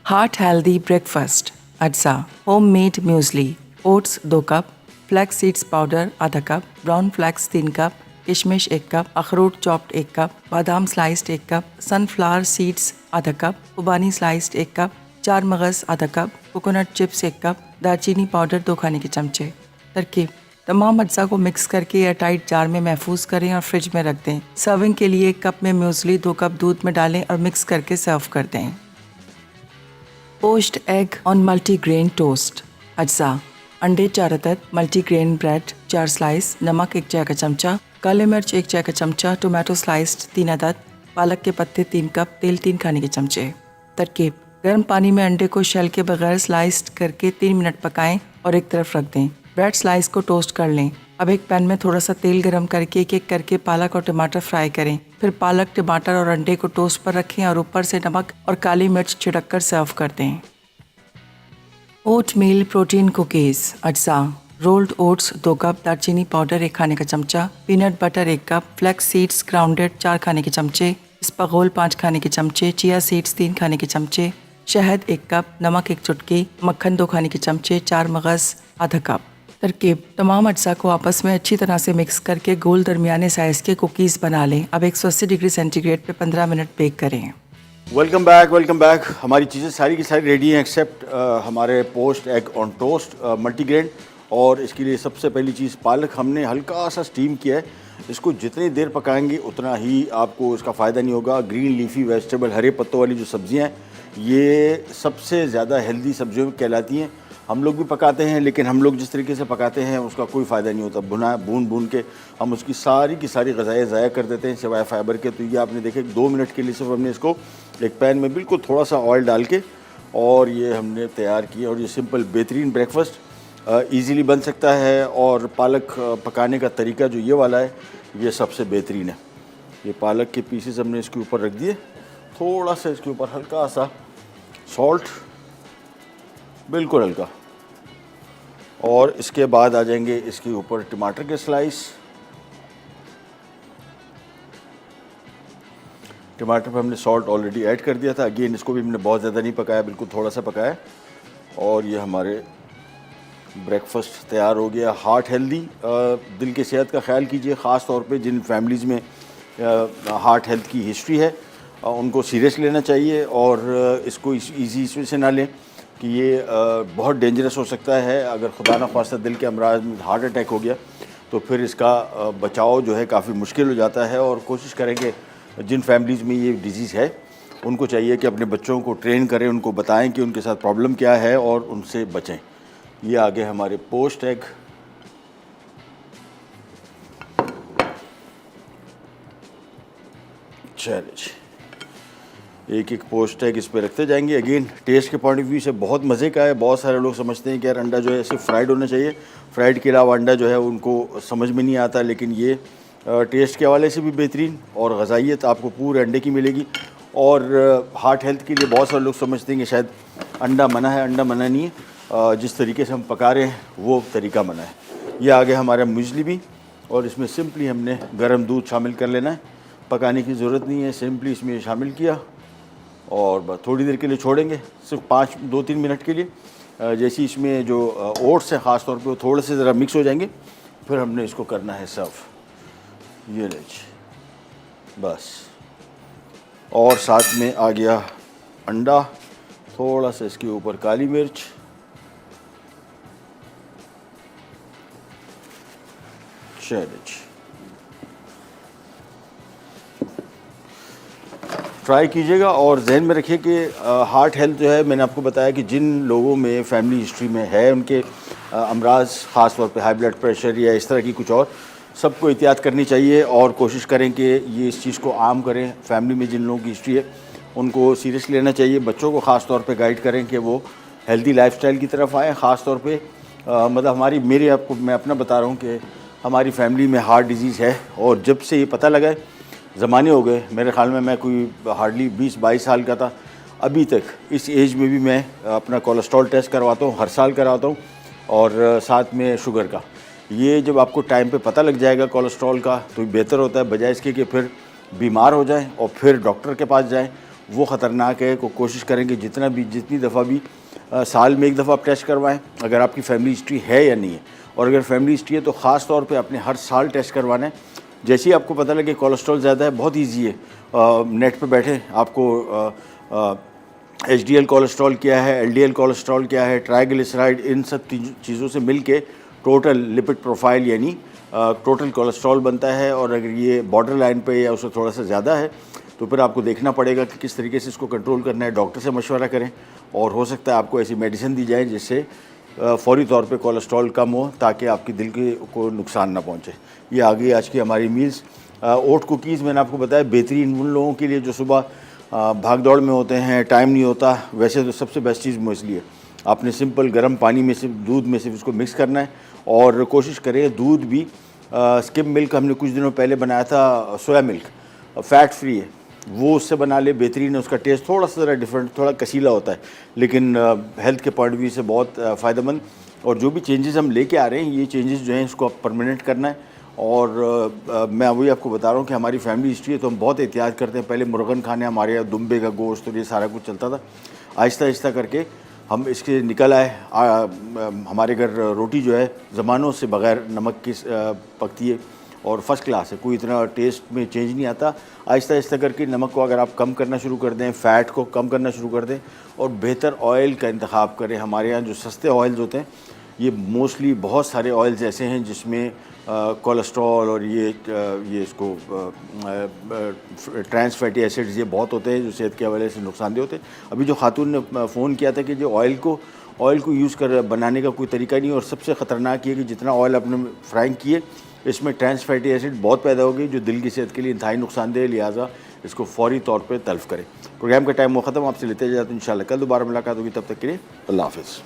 हार्ट हेल्दी ब्रेकफास्ट, अज्जा homemade muesli, oats 2 cup, flax seeds powder आधा कप, ब्राउन फ्लैक्स 3 कप, किशमिश 1 कप, अखरोट चॉप्ड 1 कप, बादाम स्लाइस्ड 1 कप, सनफ्लावर सीड्स आधा कप, खुबानी स्लाइस्ड 1 कप, 4 मगज़ आधा कप, कोकोनट चिप्स 1 कप, दालचीनी पाउडर 2 खाने के चमचे। तरकीब: तमाम अज्जा को मिक्स करके एयरटाइट जार में महफूज करें और फ्रिज में रख दें। सर्विंग के लिए 1 कप में म्यूसली 2 कप दूध में डालें और मिक्स करके सर्व कर दें। Poached egg on multigrain toast, अज्जा अंडे 4 अदद, मल्टीग्रेन ब्रेड 4 स्लाइस, नमक 1 चाय का चमचा, काले मिर्च 1 चाय का चमचा, टोमेटो स्लाइस्ड 3 अदद, पालक के पत्ते 3 कप, तेल 3 खाने के चमचे। तरकीब: गर्म पानी में अंडे को शेल के बगैर स्लाइस्ड करके 3 मिनट पकाएं और एक तरफ रख दें। ब्रेड स्लाइस को टोस्ट कर लें। अब एक पैन में थोड़ा सा तेल गरम करके एक एक करके पालक और टमाटर फ्राई करें। फिर पालक, टमाटर और अंडे को टोस्ट पर रखें और ऊपर से नमक और काली मिर्च छिड़क कर सर्व कर दें। ओट मील प्रोटीन कुकीज़, अज्जा रोल्ड ओट्स 2 कप, दालचीनी पाउडर 1 खाने का चमचा, peanut butter 1 cup, flax seeds grounded 4 खाने के चमचे, स्पगोल 5 खाने के चमचे, चिया सीड्स 3 खाने के चमचे, शहद 1 कप, नमक 1 चुटकी, मक्खन 2 खाने के चमचे, 4 मगज़ आधा कप। तरकीब: तमाम अज्जा को आपस में अच्छी तरह से मिक्स करके गोल दरमियाने साइज़ के कुकीज़ बना लें। अब 180 डिग्री सेंटीग्रेड पे 15 मिनट बेक करें। Welcome back, welcome back. हमारी चीज़ें सारी की सारी रेडी हैं एक्सेप्ट हमारे post egg on toast multigrain. और इसके लिए सबसे पहली चीज़, पालक हमने हल्का सा स्टीम किया है। इसको जितनी देर पकाएंगे उतना ही आपको इसका फ़ायदा नहीं होगा। ग्रीन लीफी वेजिटेबल, हरे पत्तों वाली जो सब्ज़ियाँ हैं, ये सबसे ज़्यादा हेल्दी सब्जियों में कहलाती हैं। हम लोग भी पकाते हैं, लेकिन हम लोग जिस तरीके से पकाते हैं उसका कोई फ़ायदा नहीं होता। भून भून के हम उसकी सारी की सारी ग़िज़ाएँ ज़ाया कर देते हैं सिवाय फाइबर के। तो ये आपने देखे 2 मिनट के लिए सिर्फ हमने इसको एक पैन में बिल्कुल थोड़ा सा ऑयल डाल के और ये हमने तैयार किया। और ये सिंपल बेहतरीन ब्रेकफास्ट ईज़िली बन सकता है। और पालक पकाने का तरीका जो ये वाला है, ये सबसे बेहतरीन है। ये पालक के पीसेस हमने इसके ऊपर रख दिए, थोड़ा सा इसके ऊपर हल्का सा सॉल्ट, बिल्कुल हल्का, और इसके बाद आ जाएंगे इसके ऊपर टमाटर के स्लाइस। टमाटर पर हमने सॉल्ट ऑलरेडी ऐड कर दिया था। अगेन इसको भी हमने बहुत ज़्यादा नहीं पकाया, बिल्कुल थोड़ा सा पकाया। और ये हमारे ब्रेकफास्ट तैयार हो गया। हार्ट हेल्दी, दिल की सेहत का ख्याल कीजिए, ख़ास तौर पे जिन फैमिलीज़ में हार्ट हेल्थ की हिस्ट्री है उनको सीरियस लेना चाहिए। और इसको ईजी इसमें से ना लें कि ये बहुत डेंजरस हो सकता है। अगर खुदा न ख्वास्ता दिल के अमराज में हार्ट अटैक हो गया तो फिर इसका बचाव जो है काफ़ी मुश्किल हो जाता है। और कोशिश करेंगे जिन फैमिलीज़ में ये डिज़ीज़ है उनको चाहिए कि अपने बच्चों को ट्रेन करें, उनको बताएं कि उनके साथ प्रॉब्लम क्या है और उनसे बचें। ये आगे हमारे पोस्ट एग, चलिए जी, एक एक पोस्ट एग इस पर रखते जाएंगे। अगेन टेस्ट के पॉइंट ऑफ व्यू से बहुत मज़े का है। बहुत सारे लोग समझते हैं कि यार अंडा जो है सिर्फ फ्राइड होना चाहिए, फ्राइड के अलावा अंडा जो है उनको समझ में नहीं आता। लेकिन ये टेस्ट के हवाले से भी बेहतरीन और ग़िज़ाइयत आपको पूरे अंडे की मिलेगी। और हार्ट हेल्थ के लिए बहुत सारे लोग समझते हैं कि शायद अंडा मना है, अंडा मना नहीं है। जिस तरीके से हम पका रहे हैं वो तरीका मना है। ये आ गया हमारा म्यूस्ली भी, और इसमें सिंपली हमने गर्म दूध शामिल कर लेना है, पकाने की ज़रूरत नहीं है, सिंपली इसमें शामिल किया और बस थोड़ी देर के लिए छोड़ेंगे, सिर्फ 2-3 मिनट के लिए। जैसे इसमें जो ओट्स हैं ख़ास तौर पे वो थोड़े से ज़रा मिक्स हो जाएंगे, फिर हमने इसको करना है सर्व। ये लीजिए बस, और साथ में आ गया अंडा, थोड़ा सा इसके ऊपर काली मिर्च, चलिए ट्राई कीजिएगा। और जहन में रखिए कि हार्ट हेल्थ जो है, मैंने आपको बताया कि जिन लोगों में फैमिली हिस्ट्री में है उनके अमराज, ख़ास तौर पे हाई ब्लड प्रेशर या इस तरह की कुछ और, सबको एहतियात करनी चाहिए और कोशिश करें कि ये इस चीज़ को आम करें। फैमिली में जिन लोगों की हिस्ट्री है उनको सीरियस लेना चाहिए। बच्चों को ख़ास तौर पे गाइड करें कि वो हेल्दी लाइफस्टाइल की तरफ आएँ। ख़ास तौर पे मतलब मैं अपना बता रहा हूँ कि हमारी फैमिली में हार्ट डिजीज़ है, और जब से ये पता लगा है, ज़माने हो गए, मेरे ख़्याल में मैं कोई हार्डली 20-22 साल का था, अभी तक इस एज में भी मैं अपना कोलेस्ट्रॉल टेस्ट करवाता हूँ, हर साल करवाता हूँ, और साथ में शुगर का। ये जब आपको टाइम पे पता लग जाएगा कोलेस्ट्रॉल का, तो बेहतर होता है, बजाय इसके कि फिर बीमार हो जाएं और फिर डॉक्टर के पास जाएं, वो ख़तरनाक है। कोशिश करेंगे जितनी दफ़ा भी साल में एक दफ़ा आप टेस्ट करवाएं, अगर आपकी फैमिली हिस्ट्री है या नहीं है, और अगर फैमिली हिस्ट्री है तो ख़ास तौर पे आपने हर साल टेस्ट करवाना है। जैसे ही आपको पता लगे कोलेस्ट्रॉल ज़्यादा है, बहुत इजी है, नेट पे बैठे आपको HDL कोलेस्ट्रॉल क्या है, LDL कोलेस्ट्रॉल क्या है, ट्राइग्लिसराइड, इन सब चीज़ों से मिल के टोटल लिपिड प्रोफाइल यानी टोटल कोलेस्ट्रॉल बनता है। और अगर ये बॉर्डर लाइन पे या उससे थोड़ा सा ज़्यादा है तो फिर आपको देखना पड़ेगा कि किस तरीके से इसको कंट्रोल करना है। डॉक्टर से मशवरा करें, और हो सकता है आपको ऐसी मेडिसिन दी जाए जिससे फ़ौरी तौर पे कोलेस्ट्रॉल कम हो, ताकि आपके दिल के को नुकसान ना पहुँचे। ये आ गई आज की हमारी मील्स। ओट कुकीज़ मैंने आपको बताया बेहतरीन उन लोगों के लिए जो सुबह भाग दौड़ में होते हैं, टाइम नहीं होता। वैसे तो सबसे बेस्ट चीज़ मूसली है। आपने सिंपल गर्म पानी में सिर्फ दूध में सिर्फ इसको मिक्स करना है, और कोशिश करें दूध भी स्किम मिल्क हमने कुछ दिनों पहले बनाया था, सोया मिल्क, फ़ैट फ्री है, वो उससे बना ले, बेहतरीन है। उसका टेस्ट थोड़ा सा ज़रा डिफरेंट, थोड़ा कसीला होता है, लेकिन हेल्थ के पॉइंट ऑफ व्यू से बहुत फ़ायदेमंद। और जो भी चेंजेस हम लेके आ रहे हैं, ये चेंजेस जो हैं इसको आप परमानेंट करना है। और मैं वही आपको बता रहा हूँ कि हमारी फैमिली हिस्ट्री है तो हम बहुत एहतियात करते हैं। पहले मुर्गन खाने, हमारे यहाँ दुम्बे का गोश्त और ये सारा कुछ चलता था। आहिस्ता आहिस्ता करके हम इसके निकल आए। हमारे घर रोटी जो है ज़मानों से बग़ैर नमक की पकती है और फर्स्ट क्लास है, कोई इतना टेस्ट में चेंज नहीं आता। आहिस्ता आहिस्ता करके नमक को अगर आप कम करना शुरू कर दें, फ़ैट को कम करना शुरू कर दें, और बेहतर ऑयल का इंतखाब करें। हमारे यहाँ जो सस्ते ऑयल्स होते हैं, ये मोस्टली बहुत सारे ऑयल्स ऐसे हैं जिसमें कोलेस्ट्रॉल और ये इसको ट्रांस फैटी एसिड्स ये बहुत होते हैं, जो सेहत के हवाले से नुकसानदेह होते हैं। अभी जो खातून ने फ़ोन किया था कि जो ऑयल को यूज़ कर बनाने का कोई तरीका नहीं, और सबसे ख़तरनाक ये कि जितना ऑयल आपने फ्राइंग किए, इसमें ट्रांस फैटी एसिड बहुत पैदा हो गई, जो दिल की सेहत के लिए इंतहाई नुकसानदेह, लिहाजा इसको फ़ौरी तौर पर तल्फ़ करें। प्रोग्राम का टाइम वो ख़त्म, आपसे लेते जाते हैं। इंशाल्लाह कल दोबारा मुलाकात होगी, तब तक के लिए अल्लाह हाफ़िज़।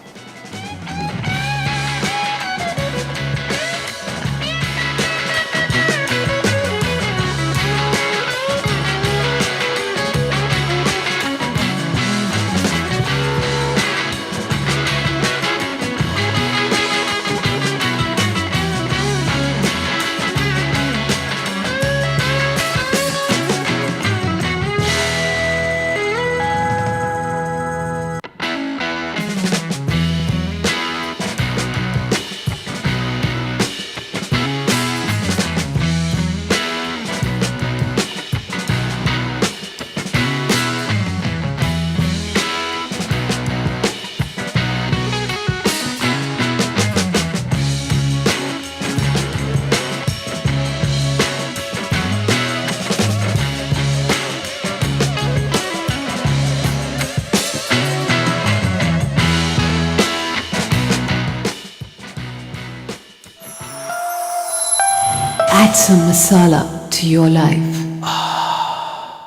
Add some masala to your life.